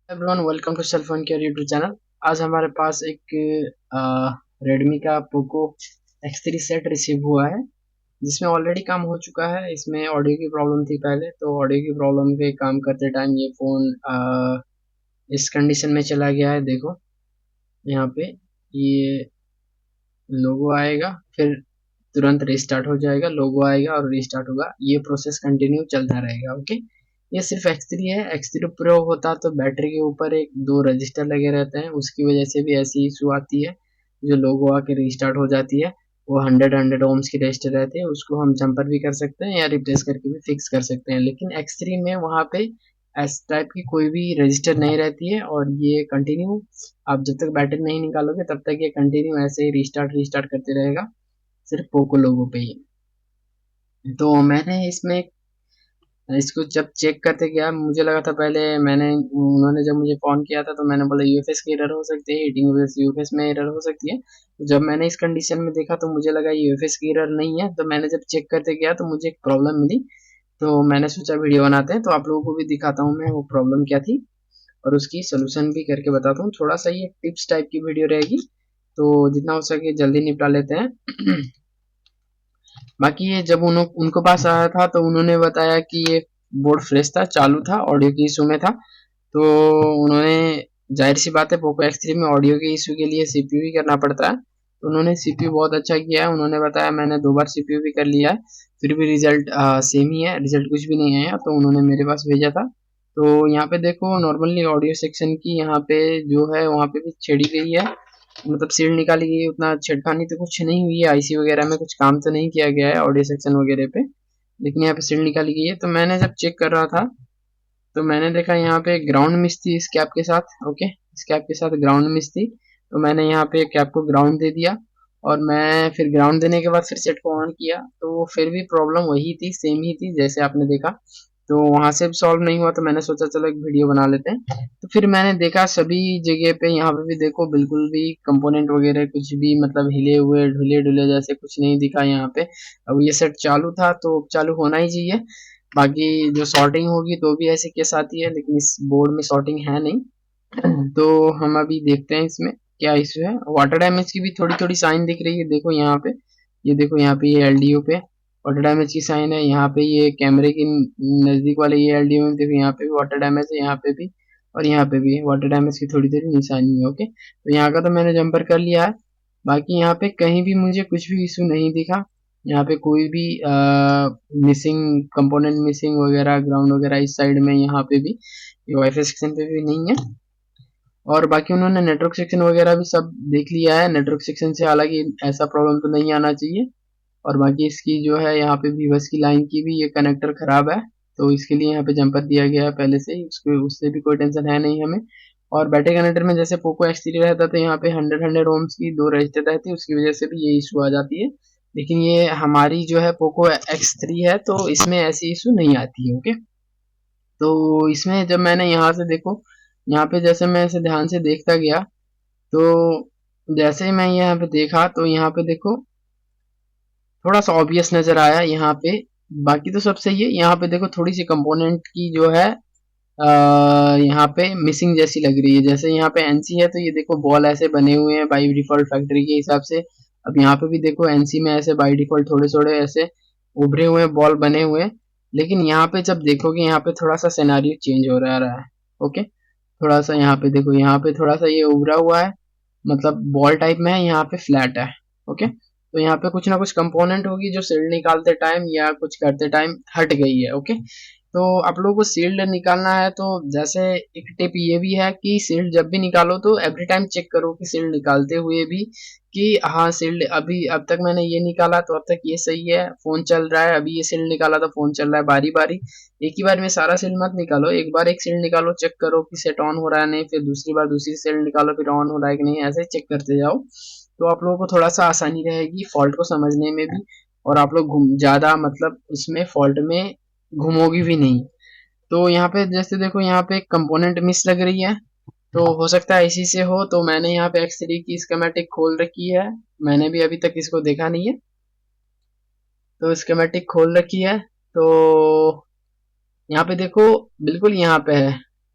Everyone welcome to cell phone care YouTube channel. आज हमारे पास एक रेडमी का पोको X3 सेट रिसीव हुआ है, जिसमें ऑलरेडी काम हो चुका है। इसमें ऑडियो की प्रॉब्लम थी पहले, तो ऑडियो की प्रॉब्लम पे काम करते टाइम ये फ़ोन इस कंडीशन में चला गया है। देखो यहाँ पे ये लोगो आएगा, फिर तुरंत रिस्टार्ट हो जाएगा, लोगो आएगा और रिस्टार्ट होगा। ये प्रोसेस कंटिन्यू चलता रहेगा। ओके, ये सिर्फ X3 है। X3 प्रो होता तो बैटरी के ऊपर एक दो रजिस्टर लगे रहते हैं, उसकी वजह से भी ऐसी इशू आती है। जो लोगो आके रिस्टार्ट हो जाती है, वो 100 ओम्स की रजिस्टर रहती है, उसको हम जंपर भी कर सकते हैं या रिप्लेस करके भी फिक्स कर सकते हैं। लेकिन X3 में वहाँ पे इस टाइप की कोई भी रजिस्टर नहीं रहती है, और ये कंटिन्यू आप जब तक बैटरी नहीं निकालोगे तब तक ये कंटिन्यू ऐसे ही रिस्टार्ट रिस्टार्ट करते रहेगा, सिर्फ पोको लोगो पे ही। तो मैंने इसमें इसको जब चेक करते गया, मुझे लगा था पहले, उन्होंने जब मुझे फ़ोन किया था तो मैंने बोला यूएफएस की एरर हो सकती है, हीटिंग वजह से यूएफएस में एरर हो सकती है। तो जब मैंने इस कंडीशन में देखा तो मुझे लगा यूएफएस की एरर नहीं है। तो मैंने जब चेक करते गया तो मुझे एक प्रॉब्लम मिली, तो मैंने सोचा वीडियो बनाते हैं तो आप लोगों को भी दिखाता हूँ मैं वो प्रॉब्लम क्या थी, और उसकी सोल्यूशन भी करके बताता हूँ। थोड़ा सा ये टिप्स टाइप की वीडियो रहेगी, तो जितना हो सके जल्दी निपटा लेते हैं। बाकी ये जब उनको पास आया था तो उन्होंने बताया कि ये बोर्ड फ्रेश था, चालू था, ऑडियो की इशू में था। तो उन्होंने, जाहिर सी बात है, पोको X3 में ऑडियो के इशू के लिए सीपीयू ही करना पड़ता है, तो उन्होंने सीपीयू बहुत अच्छा किया है। उन्होंने बताया मैंने 2 बार सीपीयू भी कर लिया है, फिर भी रिजल्ट सेम ही है, रिजल्ट कुछ भी नहीं आया। तो उन्होंने मेरे पास भेजा था। तो यहाँ पे देखो, नॉर्मली ऑडियो सेक्शन की यहाँ पे जो है वहाँ पे भी छेड़ी गई है, मतलब सील निकाली गई है। उतना छेड़खानी तो कुछ नहीं हुई है, आईसी वगैरह में कुछ काम तो नहीं किया गया है ऑडियो सेक्शन वगैरह पे, लेकिन यहाँ पे सील निकाली गई है। तो मैंने जब चेक कर रहा था तो मैंने देखा यहाँ पे ग्राउंड मिस थी इस कैप के साथ। ओके, इस कैप के साथ ग्राउंड मिस थी, तो मैंने यहाँ पे कैप को ग्राउंड दे दिया, और मैं फिर ग्राउंड देने के बाद फिर सेट को ऑन किया, तो वो फिर भी प्रॉब्लम वही थी, सेम ही थी जैसे आपने देखा। तो वहां से भी सॉल्व नहीं हुआ, तो मैंने सोचा चलो एक वीडियो बना लेते हैं। तो फिर मैंने देखा सभी जगह पे, यहाँ पे भी देखो, बिल्कुल भी कंपोनेंट वगैरह कुछ भी मतलब हिले हुए ढुले ढुले जैसे कुछ नहीं दिखा यहाँ पे। अब ये सेट चालू था तो चालू होना ही चाहिए। बाकी जो सॉर्टिंग होगी तो भी ऐसे केस आती है, लेकिन इस बोर्ड में सॉर्टिंग है नहीं। तो हम अभी देखते हैं इसमें क्या इशू है। वाटर डैमेज की भी थोड़ी थोड़ी साइन दिख रही है, देखो यहाँ पे, ये देखो यहाँ पे, ये एलडीओ पे वाटर डैमेज की साइन है। यहाँ पे ये कैमरे के नजदीक वाले ये एलडीओ में देखो, यहाँ पे भी वाटर डैमेज है, यहाँ पे भी, और यहाँ पे भी वाटर डैमेज की थोड़ी थोड़ी निशानी है। ओके, तो यहाँ का तो मैंने जंपर कर लिया है। बाकी यहाँ पे कहीं भी मुझे कुछ भी इशू नहीं दिखा। यहाँ पे कोई भी मिसिंग कंपोनेंट, मिसिंग वगैरह, ग्राउंड वगैरह इस साइड में यहाँ पे भी, वाईफाई सेक्शन पे भी नहीं है। और बाकी उन्होंने नेटवर्क सेक्शन वगैरह भी सब देख लिया है। नेटवर्क सेक्शन से हालांकि ऐसा प्रॉब्लम तो नहीं आना चाहिए। और बाकी इसकी जो है यहाँ पे वीबस की लाइन की भी ये कनेक्टर खराब है, तो इसके लिए यहाँ पे जंपर दिया गया है पहले से ही, उसके उससे भी कोई टेंशन है नहीं हमें। और बैटरी कनेक्टर में जैसे पोको X3 रहता तो यहाँ पे 100 ओम्स की दो रजिस्टर रहती है, उसकी वजह से भी ये इशू आ जाती है। लेकिन ये हमारी जो है पोको X3 है, तो इसमें ऐसी इशू नहीं आती है। ओके, तो इसमें जब मैंने यहाँ से देखो, यहाँ पे जैसे मैं इसे ध्यान से देखता गया, तो जैसे ही मैं यहाँ पे देखा तो यहाँ पे देखो थोड़ा सा ऑब्वियस नजर आया यहाँ पे। बाकी तो सब सही है। यहाँ पे देखो थोड़ी सी कंपोनेंट की जो है यहाँ पे मिसिंग जैसी लग रही है। जैसे यहाँ पे एनसी है, तो ये देखो बॉल ऐसे बने हुए हैं बाई डिफॉल्ट फैक्ट्री के हिसाब से। अब यहाँ पे भी देखो एनसी में ऐसे बाई डिफॉल्ट थोड़े थोड़े ऐसे उभरे हुए बॉल बने हुए हैं। लेकिन यहाँ पे जब देखोगे, यहाँ पे थोड़ा सा सिनेरियो चेंज हो रहा है। ओके, थोड़ा सा यहाँ पे देखो, यहाँ पे थोड़ा सा ये उभरा हुआ है, मतलब बॉल टाइप में है, यहाँ पे फ्लैट है। ओके, तो यहाँ पे कुछ ना कुछ कंपोनेंट होगी जो सील्ड निकालते टाइम या कुछ करते टाइम हट गई है। ओके, तो आप लोगों को सील्ड निकालना है तो जैसे एक टिप ये भी है कि सील्ड जब भी निकालो तो एवरी टाइम चेक करो कि सील्ड निकालते हुए भी कि हाँ सील्ड, अभी अब तक मैंने ये निकाला तो अब तक ये सही है, फोन चल रहा है, अभी ये सील्ड निकाला तो फोन चल रहा है, बारी बारी। एक ही बार में सारा सील्ड मत निकालो, एक बार एक सील्ड निकालो, चेक करो कि सेट ऑन हो रहा है नहीं, फिर दूसरी बार दूसरी सील्ड निकालो, फिर ऑन हो रहा है कि नहीं, ऐसे चेक करते जाओ। तो आप लोगों को थोड़ा सा आसानी रहेगी फॉल्ट को समझने में भी, और आप लोग घूम ज़्यादा मतलब उसमें फॉल्ट में घूमोगी भी नहीं। तो यहाँ पे जैसे देखो, यहाँ पे एक कंपोनेंट मिस लग रही है, तो हो सकता है इसी से हो। तो मैंने यहाँ पे X3 की स्कीमेटिक खोल रखी है, मैंने भी अभी तक इसको देखा नहीं है, तो स्कीमेटिक खोल रखी है। तो यहाँ पे देखो, बिल्कुल यहाँ पे है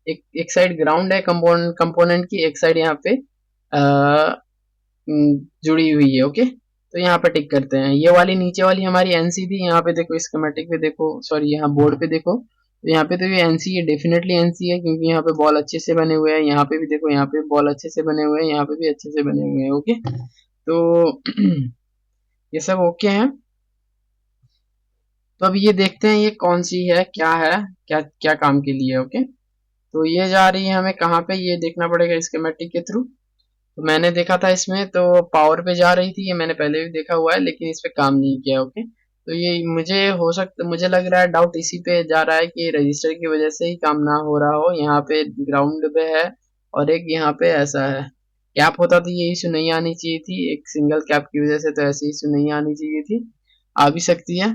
एक साइड ग्राउंड है कंपोनेंट की, एक साइड यहाँ पे जुड़ी हुई है। ओके, तो यहाँ पे टिक करते हैं। ये वाली नीचे वाली हमारी एनसी थी, यहाँ पे देखो स्कीमेटिक पे देखो, सॉरी यहाँ बोर्ड पे देखो, तो यहाँ पे तो ये एनसी है, डेफिनेटली एनसी है, क्योंकि यहाँ पे बॉल अच्छे से बने हुए हैं। यहाँ पे भी देखो, यहाँ पे बॉल अच्छे से बने हुए हैं, यहाँ पे भी अच्छे से बने हुए हैं। ओके, तो ये सब ओके है। तो अब ये देखते हैं ये कौन सी है, क्या है, क्या क्या काम के लिए। ओके, तो ये जा रही है हमें कहाँ पे, ये देखना पड़ेगा स्कीमेटिक के थ्रू। तो मैंने देखा था इसमें तो पावर पे जा रही थी, ये मैंने पहले भी देखा हुआ है, लेकिन इस पे काम नहीं किया। ओके, तो ये मुझे लग रहा है, डाउट इसी पे जा रहा है कि रजिस्टर की वजह से ही काम ना हो रहा हो। यहाँ पे ग्राउंड पे है और एक यहाँ पे ऐसा है। कैप होता तो ये इशू नहीं आनी चाहिए थी, एक सिंगल कैप की वजह से तो ऐसी इशू नहीं आनी चाहिए थी, आ भी सकती है।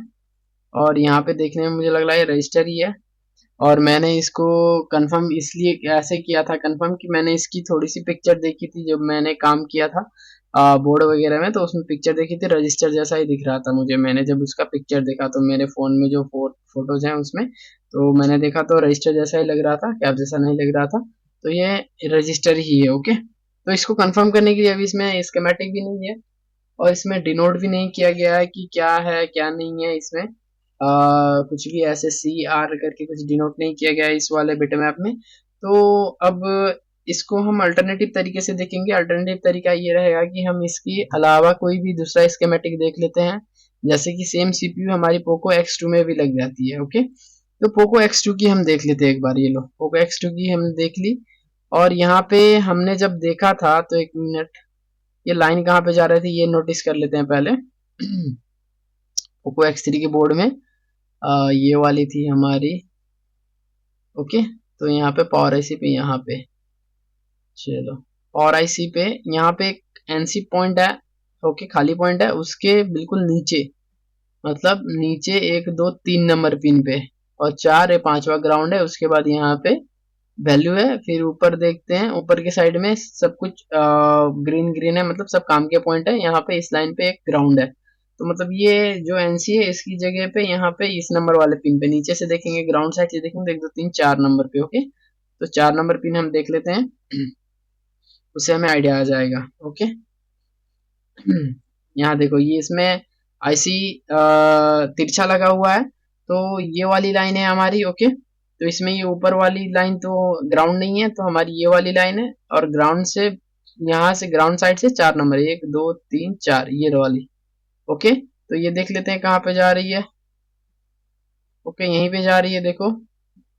और यहाँ पे देखने में मुझे लग रहा है रजिस्टर ही है। और मैंने इसको कंफर्म इसलिए ऐसे किया था कंफर्म कि मैंने इसकी थोड़ी सी पिक्चर देखी थी जब मैंने काम किया था बोर्ड वगैरह में, तो उसमें पिक्चर देखी थी, रजिस्टर जैसा ही दिख रहा था मुझे। मैंने जब उसका पिक्चर देखा तो मेरे फ़ोन में जो फोटोज हैं उसमें, तो मैंने देखा तो रजिस्टर जैसा ही लग रहा था, कैप जैसा नहीं लग रहा था। तो ये रजिस्टर ही है। ओके, तो इसको कंफर्म करने के लिए अभी इसमें स्कीमेटिक भी नहीं है और इसमें डिनोट भी नहीं किया गया है कि क्या है क्या नहीं है इसमें। कुछ भी ऐसे सी आर करके कुछ डिनोट नहीं किया गया है इस वाले बिट मैप में। तो अब इसको हम अल्टरनेटिव तरीके से देखेंगे। अल्टरनेटिव तरीका ये रहेगा कि हम इसके अलावा कोई भी दूसरा स्कीमेटिक देख लेते हैं, जैसे कि सेम सीपीयू हमारी पोको X2 में भी लग जाती है। ओके, तो पोको X2 की हम देख लेते हैं एक बार। ये लो, पोको X2 की हम देख ली। और यहाँ पे हमने जब देखा था तो एक मिनट, ये लाइन कहाँ पे जा रही थी ये नोटिस कर लेते हैं पहले। पोको X3 के बोर्ड में ये वाली थी हमारी। ओके, तो यहाँ पे पावर आईसी पे, यहाँ पे चलो पावर आईसी पे यहाँ पे एक एनसी पॉइंट है। ओके, खाली पॉइंट है, उसके बिल्कुल नीचे, मतलब नीचे 1 2 3 नंबर पिन पे, और 4 या 5वां ग्राउंड है। उसके बाद यहाँ पे वैल्यू है। फिर ऊपर देखते हैं, ऊपर के साइड में सब कुछ ग्रीन ग्रीन है, मतलब सब काम के पॉइंट है। यहाँ पे इस लाइन पे एक ग्राउंड है, तो मतलब ये जो एनसी है इसकी जगह पे यहाँ पे इस नंबर वाले पिन पे नीचे से देखेंगे, ग्राउंड साइड से देखेंगे तो 1 2 3 4 नंबर पे। ओके, तो 4 नंबर पिन हम देख लेते हैं, उससे हमें आइडिया आ जाएगा। ओके, यहाँ देखो, ये इसमें आईसी तिरछा लगा हुआ है, तो ये वाली लाइन है हमारी। ओके, तो इसमें ये ऊपर वाली लाइन तो ग्राउंड नहीं है, तो हमारी ये वाली लाइन है। और ग्राउंड से, यहाँ से ग्राउंड साइड से 4 नंबर, 1 2 3 4, ये वाली। ओके, तो ये देख लेते हैं कहाँ पे जा रही है। ओके, यहीं पे जा रही है, देखो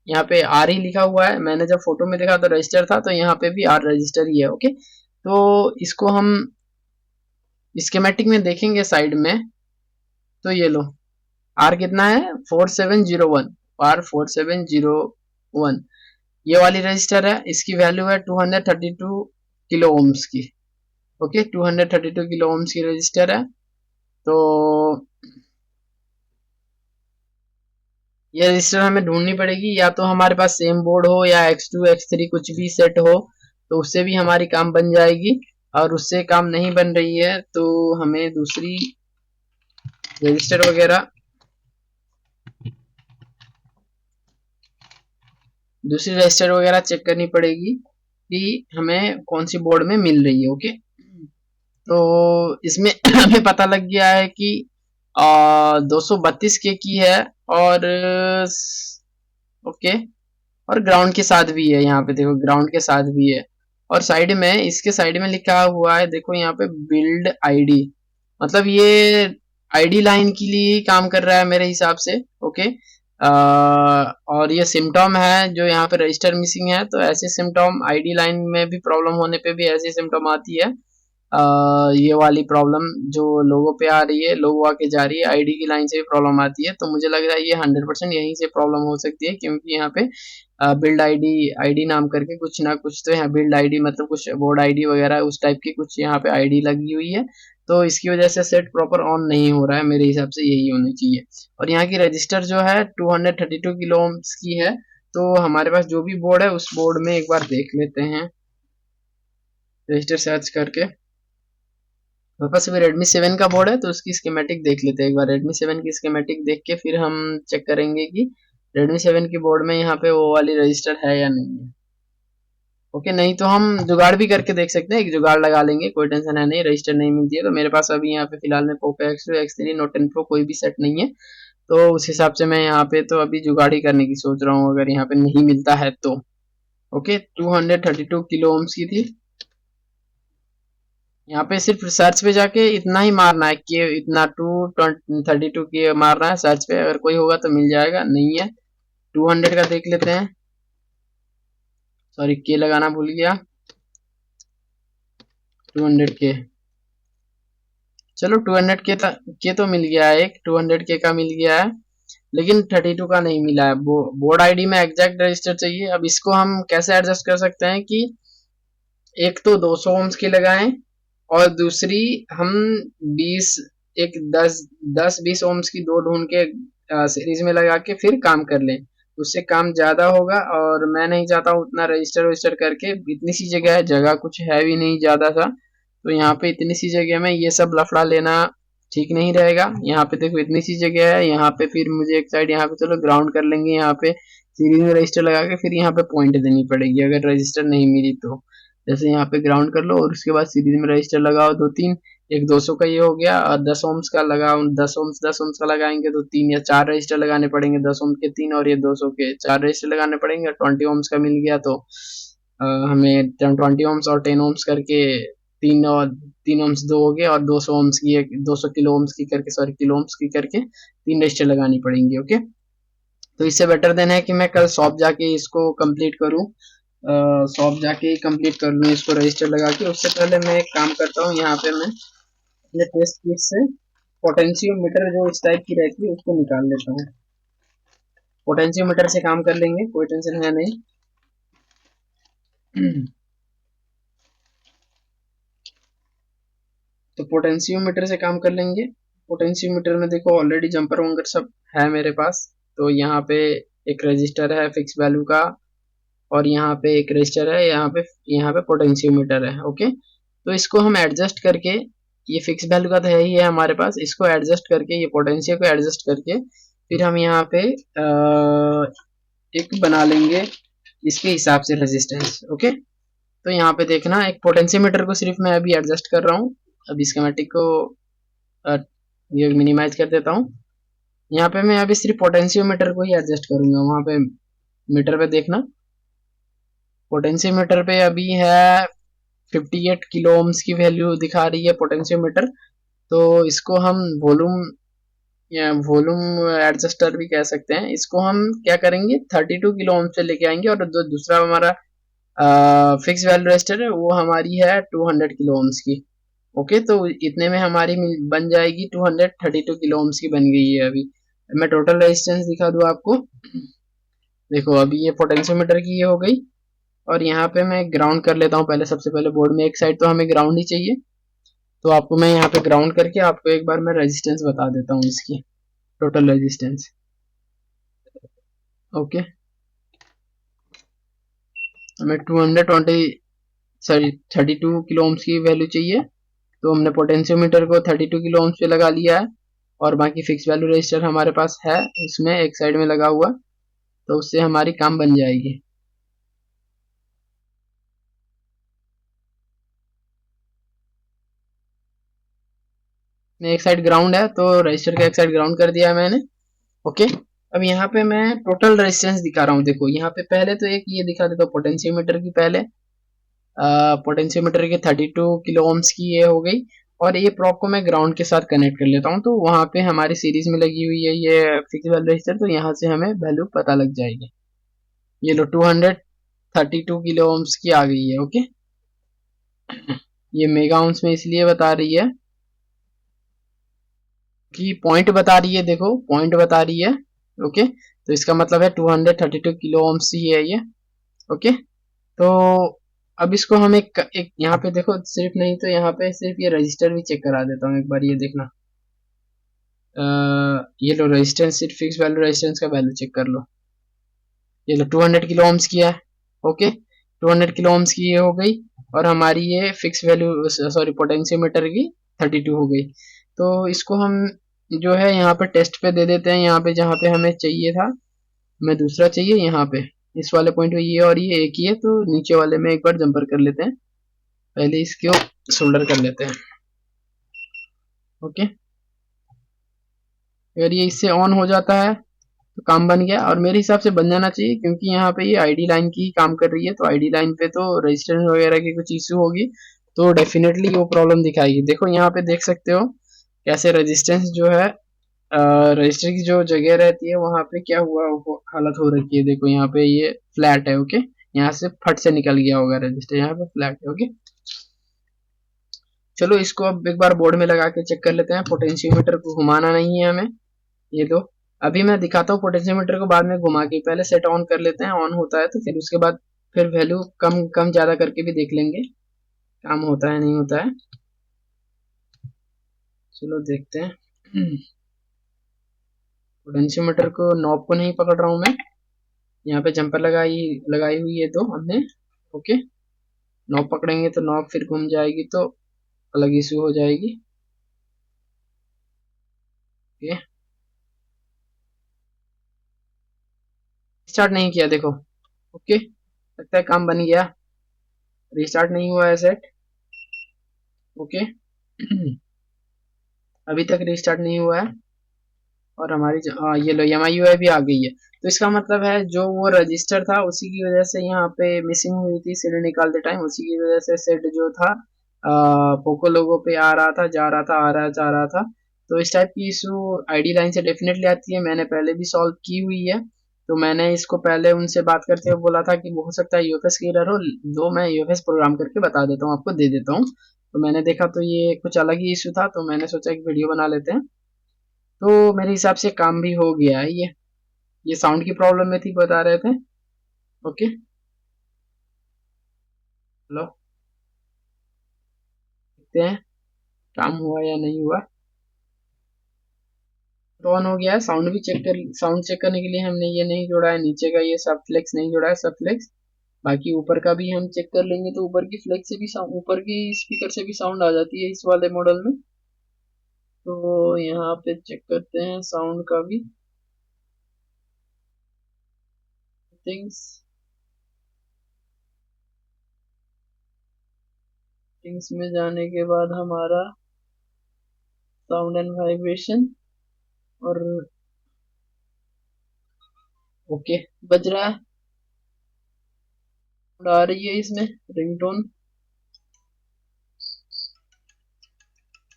यहाँ पे आर ही लिखा हुआ है। मैंने जब फोटो में देखा तो रजिस्टर था, तो यहाँ पे भी आर रजिस्टर ही है। ओके, तो इसको हम स्कीमेटिक में देखेंगे साइड में, तो ये लो, आर कितना है 4701, आर 4701, ये वाली रजिस्टर है। इसकी वैल्यू है 232 किलो ओम्स की। ओके, 232 किलो ओम्स की रजिस्टर है। तो ये रजिस्टर हमें ढूंढनी पड़ेगी, या तो हमारे पास सेम बोर्ड हो या X2 X3 कुछ भी सेट हो, तो उससे भी हमारी काम बन जाएगी। और उससे काम नहीं बन रही है तो हमें दूसरी रजिस्टर वगैरह, चेक करनी पड़ेगी कि हमें कौन सी बोर्ड में मिल रही है। ओके, तो इसमें हमें पता लग गया है कि 232 के की है, और ओके, और ग्राउंड के साथ भी है। यहाँ पे देखो ग्राउंड के साथ भी है, और साइड में, इसके साइड में लिखा हुआ है, देखो यहाँ पे बिल्ड आईडी, मतलब ये आईडी लाइन के लिए काम कर रहा है मेरे हिसाब से। ओके, और ये सिम्टोम है जो यहाँ पे रजिस्टर मिसिंग है, तो ऐसे सिम्टोम आईडी लाइन में भी प्रॉब्लम होने पे भी ऐसी सिम्टोम आती है। ये वाली प्रॉब्लम जो लोगों पे आ रही है, लोगों आके जा रही है, आईडी की लाइन से भी प्रॉब्लम आती है। तो मुझे लग रहा है ये 100% यहीं से प्रॉब्लम हो सकती है, क्योंकि यहाँ पे बिल्ड आईडी नाम करके कुछ ना कुछ तो है। बिल्ड आईडी मतलब कुछ बोर्ड आईडी वगैरह उस टाइप की कुछ यहाँ पे आईडी लगी हुई है, तो इसकी वजह से सेट प्रॉपर ऑन नहीं हो रहा है। मेरे हिसाब से यही होनी चाहिए। और यहाँ की रजिस्टर जो है 232 किलो ओम्स की है, तो हमारे पास जो भी बोर्ड है उस बोर्ड में एक बार देख लेते हैं रजिस्टर सर्च करके। मेरे पास अभी Redmi 7 का बोर्ड है, तो उसकी स्कीमेटिक देख लेते हैं एक बार। Redmi 7 की स्कीमेटिक देख के फिर हम चेक करेंगे कि Redmi 7 की बोर्ड में यहाँ पे वो वाली रजिस्टर है या नहीं है। ओके, नहीं तो हम जुगाड़ भी करके देख सकते हैं, एक जुगाड़ लगा लेंगे, कोई टेंशन है नहीं। रजिस्टर नहीं मिलती है तो मेरे पास अभी यहाँ पे फिलहाल में Poco X2 X3 Note 10 Pro कोई भी सेट नहीं है, तो उस हिसाब से मैं यहाँ पे तो अभी जुगाड़ ही करने की सोच रहा हूँ, अगर यहाँ पे नहीं मिलता है तो। ओके, 232 किलो ओम्स की थी। यहाँ पे सिर्फ सर्च पे जाके इतना ही मारना है कि इतना 232 की मारना है सर्च पे, अगर कोई होगा तो मिल जाएगा, नहीं है 200 का देख लेते हैं। सॉरी, के लगाना भूल गया। 200 के, चलो 200 के तो मिल गया है, एक 200 के का मिल गया है, लेकिन 32 का नहीं मिला है। बोर्ड आईडी में एग्जैक्ट रजिस्टर चाहिए। अब इसको हम कैसे एडजस्ट कर सकते हैं कि एक तो 200 ओम्स की लगाएं और दूसरी हम 20 एक 10-20 ओम्स की दो ढूंढ के सीरीज में लगा के फिर काम कर लें, उससे काम ज्यादा होगा। और मैं नहीं चाहता हूँ उतना रजिस्टर वजिस्टर करके, इतनी सी जगह है, जगह कुछ है भी नहीं ज्यादा सा, तो यहाँ पे इतनी सी जगह में ये सब लफड़ा लेना ठीक नहीं रहेगा। यहाँ पे देखो इतनी सी जगह है, यहाँ पे फिर मुझे एक साइड यहाँ पे चलो ग्राउंड कर लेंगे, यहाँ पे सीरीज में रजिस्टर लगा के फिर यहाँ पे पॉइंट देनी पड़ेगी अगर रजिस्टर नहीं मिली तो। जैसे यहाँ पे ग्राउंड कर लो और उसके बाद सीरीज में रजिस्टर लगाओ दो तीन, एक 200 का ये हो गया, और 10 ओम्स का लगाओ, 10 ओम्स का लगाएंगे तो 3 या 4 रजिस्टर लगाने पड़ेंगे, 10 ओम्स के 3 और ये 200 के 4 रजिस्टर लगाने पड़ेंगे। 20 ओम्स का मिल गया तो हमें 20 ओम्स और 10 ओम्स करके तीन ओम्स दो हो गए, और 200 ओम्स की 200 किलो ओम्स की करके, सॉरी किलो ओम्स की करके 3 रजिस्टर लगानी पड़ेंगी। ओके, तो इससे बेटर देन है कि मैं कल शॉप जाके इसको कंप्लीट करूँ, शॉप जाके कंप्लीट कर लूँ इसको रजिस्टर लगा के। उससे पहले मैं एक काम करता हूँ, यहाँ पे मैं अपने टेस्ट किट से पोटेंशियोमीटर जो इस टाइप की रहती है उसको निकाल लेता हूँ। पोटेंशियोमीटर से काम कर लेंगे, कोई टेंशन है नहीं। तो पोटेंशियोमीटर से काम कर लेंगे। पोटेंशियोमीटर में देखो ऑलरेडी जंपर वंपर सब है मेरे पास, तो यहाँ पे एक रजिस्टर है फिक्स वैल्यू का, और यहाँ पे एक रजिस्टर है, यहाँ पे पोटेंशियोमीटर है। ओके, तो इसको हम एडजस्ट करके, ये फिक्स वैल्यू का तो है ही है हमारे पास, इसको एडजस्ट करके, ये पोटेंशियल को एडजस्ट करके फिर हम यहाँ पे एक बना लेंगे इसके हिसाब से रेजिस्टेंस। ओके, तो यहाँ पे देखना, एक पोटेंशियोमीटर को सिर्फ मैं अभी एडजस्ट कर रहा हूँ। अभी स्कीमेटिक को ये मिनिमाइज कर देता हूँ। यहाँ पे मैं अभी सिर्फ पोटेंशियोमीटर को ही एडजस्ट करूंगा। वहां पे मीटर पे देखना, पोटेंशियोमीटर पे अभी है 58 किलो ओम्स की वैल्यू दिखा रही है पोटेंशियोमीटर। तो इसको हम वॉल्यूम या वॉल्यूम एडजस्टर भी कह सकते हैं। इसको हम क्या करेंगे, 32 किलो ओम से लेके आएंगे, और जो दूसरा हमारा फिक्स वैल्यू रजिस्टर है वो हमारी है 200 किलो ओम्स की। ओके, तो इतने में हमारी बन जाएगी 232 किलो ओम्स की बन गई है अभी। मैं टोटल रेजिस्टेंस दिखा दूं आपको, देखो अभी ये पोटेंशियोमीटर की ये हो गई, और यहाँ पे मैं ग्राउंड कर लेता हूँ पहले। सबसे पहले बोर्ड में एक साइड तो हमें ग्राउंड ही चाहिए, तो आपको मैं यहाँ पे ग्राउंड करके आपको एक बार मैं रेजिस्टेंस बता देता हूँ इसकी, टोटल रेजिस्टेंस। ओके, हमें 32 किलो ओम्स की वैल्यू चाहिए, तो हमने पोटेंशियोमीटर को 32 किलो ओम्स पे लगा लिया है, और बाकी फिक्स वैल्यू रजिस्टर हमारे पास है उसमें एक साइड में लगा हुआ, तो उससे हमारी काम बन जाएगी। एक साइड ग्राउंड है तो रजिस्टर का एक साइड ग्राउंड कर दिया है मैंने। ओके, अब यहाँ पे मैं टोटल रेजिस्टेंस दिखा रहा हूँ। देखो यहाँ पे पहले तो एक ये दिखा देता हूँ पोटेंशियोमीटर की, पहले पोटेंशियोमीटर की 32 किलो ओम्स की ये हो गई, और ये प्रॉप को मैं ग्राउंड के साथ कनेक्ट कर लेता हूँ, तो वहां पे हमारी सीरीज में लगी हुई है ये फिक्स वैल्यू रजिस्टर, तो यहाँ से हमें वैल्यू पता लग जाएगी। ये लो 232 किलो ओम्स की आ गई है। ओके, ये मेगा ओम्स में इसलिए बता रही है कि पॉइंट बता रही है, देखो पॉइंट बता रही है। ओके, तो इसका मतलब है 232 किलो ओम्स ही है ये। ओके, तो अब इसको हम एक यहाँ पे देखो, सिर्फ नहीं तो यहाँ पे सिर्फ ये रजिस्टर भी चेक करा देता हूँ एक बार, ये देखना। ये लो रेजिस्टेंस, सिर्फ फिक्स वैल्यू रेजिस्टेंस का वैल्यू चेक कर लो। ये लो 200 किलो ओम्स की है। ओके, 200 किलो ओम्स की ये हो गई, और हमारी ये फिक्स वैल्यू, सॉरी पोटेंशियोमीटर की 32 हो गई। तो इसको हम जो है यहाँ पे टेस्ट पे दे देते हैं, यहाँ पे जहाँ पे हमें चाहिए था, हमें दूसरा चाहिए यहाँ पे। इस वाले पॉइंट में ये और ये एक ही है, तो नीचे वाले में एक बार जंपर कर लेते हैं। पहले इसको सोल्डर कर लेते हैं। ओके, अगर ये इससे ऑन हो जाता है तो काम बन गया, और मेरे हिसाब से बन जाना चाहिए, क्योंकि यहाँ पे ये आईडी लाइन की काम कर रही है, तो आईडी लाइन पे तो रजिस्ट्रेशन वगैरह की कुछ इशू होगी तो डेफिनेटली वो प्रॉब्लम दिखाएगी। देखो यहाँ पे देख सकते हो कैसे रेजिस्टेंस जो है, रजिस्टर की जो जगह रहती है वहां पे क्या हुआ हालत हो रखी है। देखो यहाँ पे ये फ्लैट है। ओके, यहाँ से फट से निकल गया होगा रजिस्टर, यहाँ पे फ्लैट है। ओके, चलो इसको अब एक बार बोर्ड में लगा के चेक कर लेते हैं। पोटेंशियोमीटर को घुमाना नहीं है हमें, ये दो। अभी मैं दिखाता हूँ पोटेंशियोमीटर को बाद में घुमा के, पहले सेट ऑन कर लेते हैं। ऑन होता है तो फिर उसके बाद फिर वैल्यू कम कम ज्यादा करके भी देख लेंगे काम होता है नहीं होता है। चलो देखते हैं। पोटेंशियोमीटर को नॉब को नहीं पकड़ रहा हूँ मैं, यहाँ पे जंपर लगाई हुई है दो हमने। ओके, नॉब पकड़ेंगे तो नॉब फिर घूम जाएगी तो अलग इशू हो जाएगी। ओके, स्टार्ट नहीं किया देखो। ओके, लगता है काम बन गया। रिस्टार्ट नहीं हुआ है सेट। ओके, अभी तक रिस्टार्ट नहीं हुआ है, और हमारी ये लो MIUI भी आ गई है। तो इसका मतलब है जो वो रजिस्टर था उसी की वजह से यहाँ पे मिसिंग हुई थी सीडी निकालते टाइम, उसी की वजह से सेट जो था पोको लोगो पे आ रहा था, जा रहा था, आ रहा जा रहा था। तो इस टाइप की इशू आईडी लाइन से डेफिनेटली आती है, मैंने पहले भी सॉल्व की हुई है। तो मैंने इसको पहले उनसे बात करते हुए बोला था कि हो सकता है यूएफएस की एरर हो, दो मैं यूएफएस प्रोग्राम करके बता देता हूँ, आपको दे देता हूँ। तो मैंने देखा तो ये कुछ अलग ही इशू था, तो मैंने सोचा एक वीडियो बना लेते हैं। तो मेरे हिसाब से काम भी हो गया है। ये साउंड की प्रॉब्लम में थी बता रहे थे। ओके, हेलो, देखते हैं काम हुआ या नहीं हुआ। तो ऑन हो गया है। साउंड चेक करने के लिए हमने ये नहीं जोड़ा है, नीचे का ये सब फ्लेक्स नहीं जोड़ा है, सब फ्लेक्स। बाकी ऊपर का भी हम चेक कर लेंगे, तो ऊपर की फ्लेक्स से भी साउंड, ऊपर की स्पीकर से भी साउंड आ जाती है इस वाले मॉडल में। तो यहाँ पे चेक करते हैं साउंड का भी। थिंग्स थिंग्स में जाने के बाद हमारा साउंड एंड वाइब्रेशन, और ओके बज रहा है, आ रही है इसमें रिंगटोन,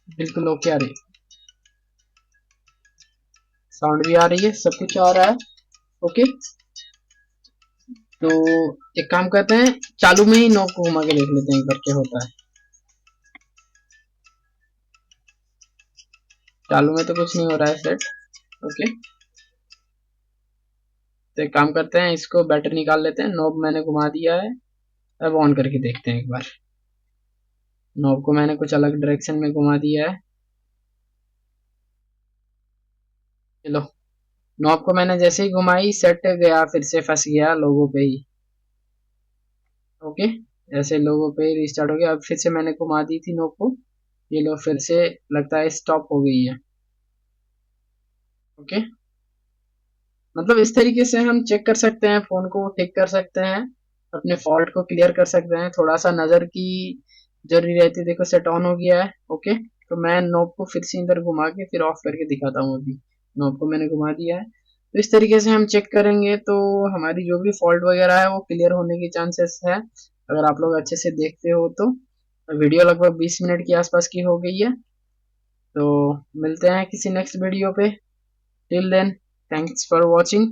बिल्कुल ओके आ रही है, साउंड भी आ रही है, सब कुछ आ रहा है। ओके, तो एक काम करते हैं, चालू में ही नॉब को घुमा के देख लेते हैं एक बार क्या होता है। चालू में तो कुछ नहीं हो रहा है सेट। ओके, तो एक काम करते हैं, इसको बैटरी निकाल लेते हैं। नॉब मैंने घुमा दिया है, अब ऑन करके देखते हैं एक बार। नॉब को मैंने कुछ अलग डायरेक्शन में घुमा दिया है। चलो, नॉब को मैंने जैसे ही घुमाई सेट गया, फिर से फंस गया लोगो पे ही। ओके, ऐसे लोगो पे ही रिस्टार्ट हो गया। अब फिर से मैंने घुमा दी थी नॉब को, ये लो फिर से लगता है स्टॉप हो गई है। ओके, मतलब इस तरीके से हम चेक कर सकते हैं, फोन को ठीक कर सकते हैं, अपने फॉल्ट को क्लियर कर सकते हैं। थोड़ा सा नजर की जरूरी रहती है। देखो सेट ऑन हो गया है। ओके, तो मैं नॉब को फिर से इधर घुमा के फिर ऑफ करके दिखाता हूँ। अभी नॉब को मैंने घुमा दिया है। तो इस तरीके से हम चेक करेंगे तो हमारी जो भी फॉल्ट वगैरह है वो क्लियर होने की चांसेस है, अगर आप लोग अच्छे से देखते हो तो। वीडियो लगभग 20 मिनट के आसपास की हो गई है, तो मिलते हैं किसी नेक्स्ट वीडियो पे। Till then, thanks for watching.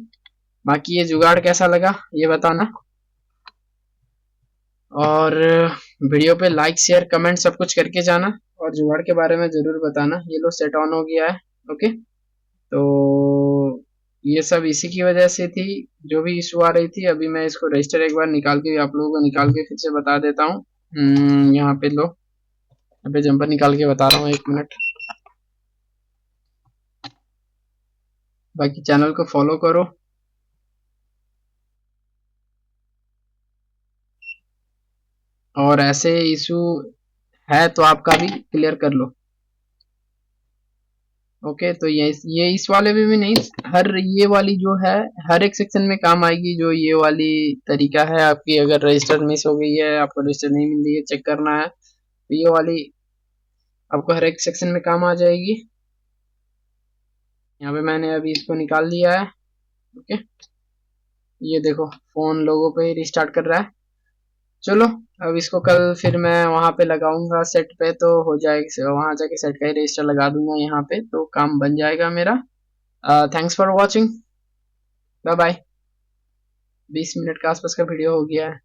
बाकी ये जुगाड़ कैसा लगा ये बताना, और वीडियो पे लाइक शेयर कमेंट सब कुछ करके जाना, और जुगाड़ के बारे में जरूर बताना। ये लो सेट ऑन हो गया है। ओके, तो ये सब इसी की वजह से थी, जो भी इशू आ रही थी। अभी मैं इसको रजिस्टर एक बार निकाल के आप लोगों को निकाल के फिर से बता देता हूँ। यहाँ पे लो, यहाँ पे जंपर निकाल के बता रहा हूँ, 1 मिनट। बाकी चैनल को फॉलो करो, और ऐसे इशू है तो आपका भी क्लियर कर लो। ओके, तो ये इस वाले में भी नहीं, हर ये वाली जो है हर एक सेक्शन में काम आएगी। जो ये वाली तरीका है आपकी, अगर रजिस्टर मिस हो गई है, आपको रजिस्टर नहीं मिल रही है, चेक करना है, तो ये वाली आपको हर एक सेक्शन में काम आ जाएगी। यहाँ पे मैंने अभी इसको निकाल लिया है। ओके, ये देखो फोन लोगों पे ही रिस्टार्ट कर रहा है। चलो, अब इसको कल फिर मैं वहां पे लगाऊंगा सेट पे, तो हो जाएगा, वहां जाके सेट का ही रजिस्टर लगा दूंगा यहाँ पे, तो काम बन जाएगा मेरा। Thanks for watching, bye bye. 20 minute के आसपास का वीडियो हो गया है।